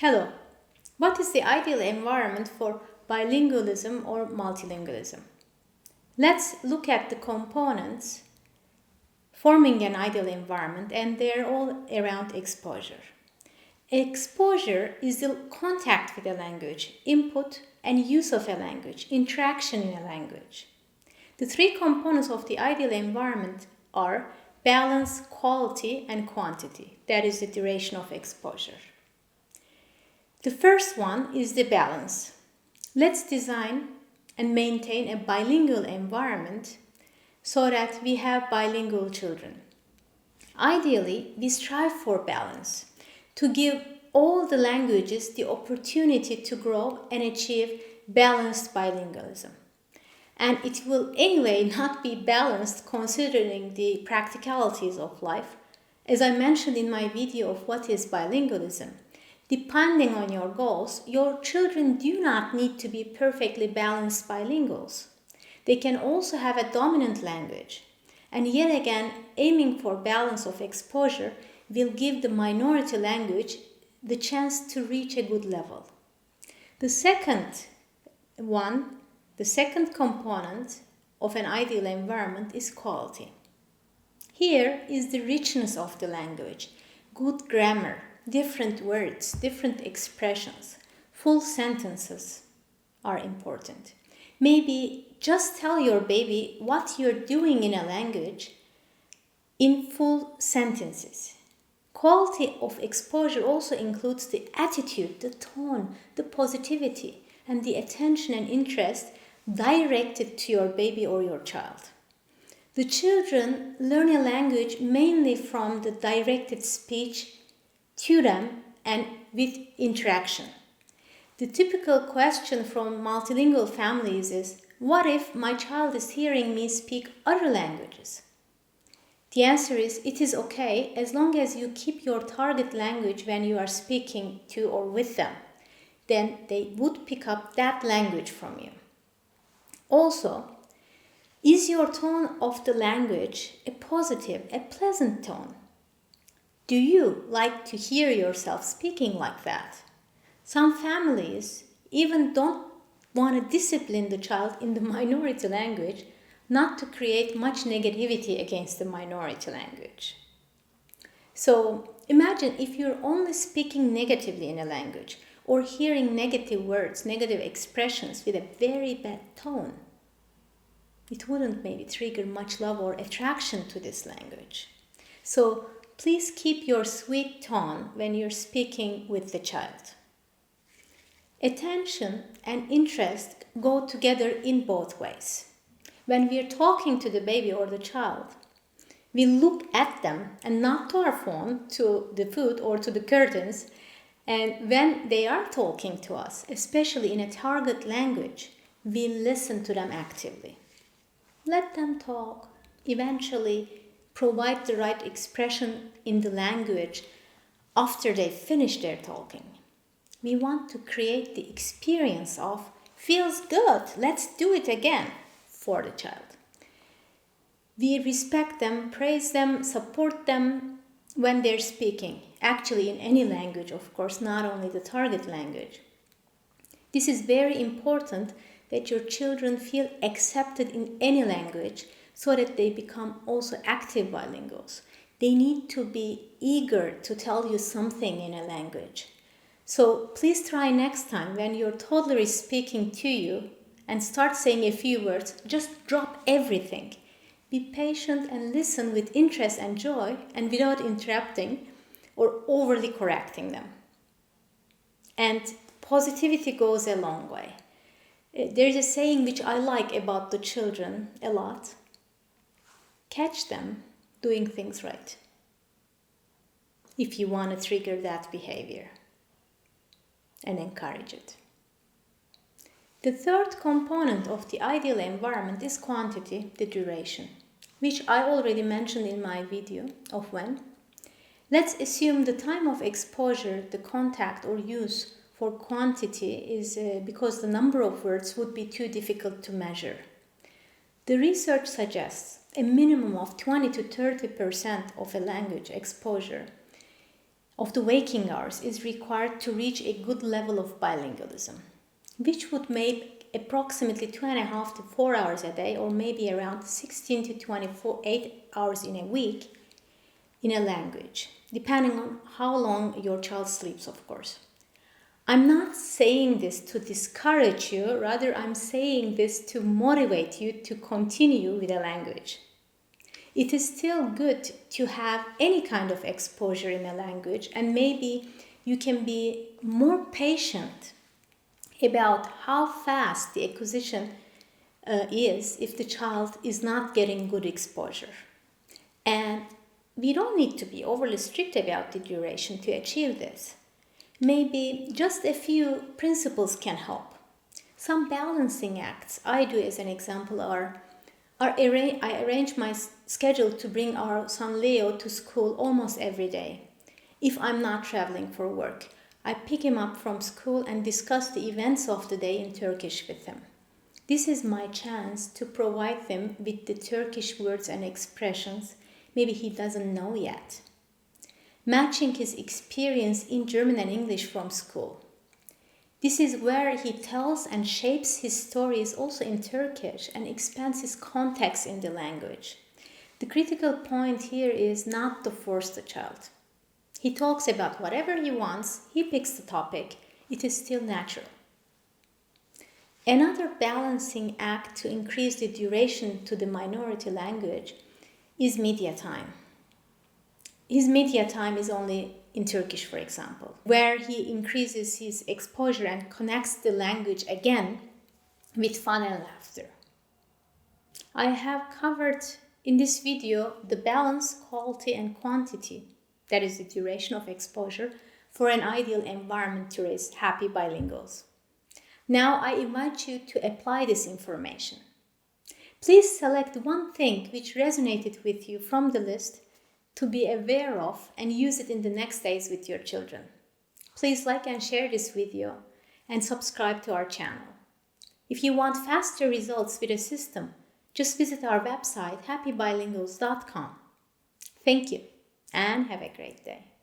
Hello. What is the ideal environment for bilingualism or multilingualism? Let's look at the components forming an ideal environment, and they're all around exposure. Exposure is the contact with a language, input and use of a language, interaction in a language. The three components of the ideal environment are balance, quality, and quantity. That is the duration of exposure. The first one is the balance. Let's design and maintain a bilingual environment so that we have bilingual children. Ideally, we strive for balance, to give all the languages the opportunity to grow and achieve balanced bilingualism. And it will anyway not be balanced considering the practicalities of life. As I mentioned in my video of what is bilingualism, depending on your goals, your children do not need to be perfectly balanced bilinguals. They can also have a dominant language. And yet again, aiming for balance of exposure will give the minority language the chance to reach a good level. The second component of an ideal environment is quality. Here is the richness of the language, good grammar, different words, different expressions, full sentences are important. Maybe just tell your baby what you're doing in a language in full sentences. Quality of exposure also includes the attitude, the tone, the positivity, and the attention and interest directed to your baby or your child. The children learn a language mainly from the directed speech to them and with interaction. The typical question from multilingual families is, what if my child is hearing me speak other languages? The answer is, it is okay as long as you keep your target language when you are speaking to or with them. Then they would pick up that language from you. Also, is your tone of the language a positive, a pleasant tone? Do you like to hear yourself speaking like that? Some families even don't want to discipline the child in the minority language not to create much negativity against the minority language. So imagine if you're only speaking negatively in a language or hearing negative words, negative expressions with a very bad tone. It wouldn't maybe trigger much love or attraction to this language. So please keep your sweet tone when you're speaking with the child. Attention and interest go together in both ways. When we're talking to the baby or the child, we look at them and not to our phone, to the food or to the curtains. And when they are talking to us, especially in a target language, we listen to them actively. Let them talk. Eventually, provide the right expression in the language after they finish their talking. We want to create the experience of feels good, let's do it again for the child. We respect them, praise them, support them when they're speaking. Actually, in any language, of course, not only the target language. This is very important that your children feel accepted in any language so that they become also active bilinguals. They need to be eager to tell you something in a language. So please try next time when your toddler is speaking to you and start saying a few words, just drop everything. Be patient and listen with interest and joy and without interrupting or overly correcting them. And positivity goes a long way. There's a saying which I like about the children a lot. Catch them doing things right if you want to trigger that behavior and encourage it. The third component of the ideal environment is quantity, the duration, which I already mentioned in my video of when. Let's assume the time of exposure, the contact or use for quantity is because the number of words would be too difficult to measure. The research suggests a minimum of 20 to 30% of a language exposure of the waking hours is required to reach a good level of bilingualism, which would make approximately 2.5 to 4 hours a day, or maybe around 16 to 28 hours in a week in a language, depending on how long your child sleeps, of course. I'm not saying this to discourage you, rather I'm saying this to motivate you to continue with a language. It is still good to have any kind of exposure in a language, and maybe you can be more patient about how fast the acquisition is if the child is not getting good exposure. And we don't need to be overly strict about the duration to achieve this. Maybe just a few principles can help. Some balancing acts I do as an example are I arrange my schedule to bring our son Leo to school almost every day. If I'm not traveling for work, I pick him up from school and discuss the events of the day in Turkish with him. This is my chance to provide them with the Turkish words and expressions maybe he doesn't know yet. Matching his experience in German and English from school. This is where he tells and shapes his stories also in Turkish and expands his context in the language. The critical point here is not to force the child. He talks about whatever he wants, he picks the topic, it is still natural. Another balancing act to increase the duration to the minority language is media time. His media time is only in Turkish, for example, where he increases his exposure and connects the language again with fun and laughter. I have covered in this video the balance, quality, and quantity, that is the duration of exposure, for an ideal environment to raise happy bilinguals. Now I invite you to apply this information. Please select one thing which resonated with you from the list to be aware of and use it in the next days with your children. Please like and share this video and subscribe to our channel. If you want faster results with a system, just visit our website happybilinguals.com. Thank you and have a great day.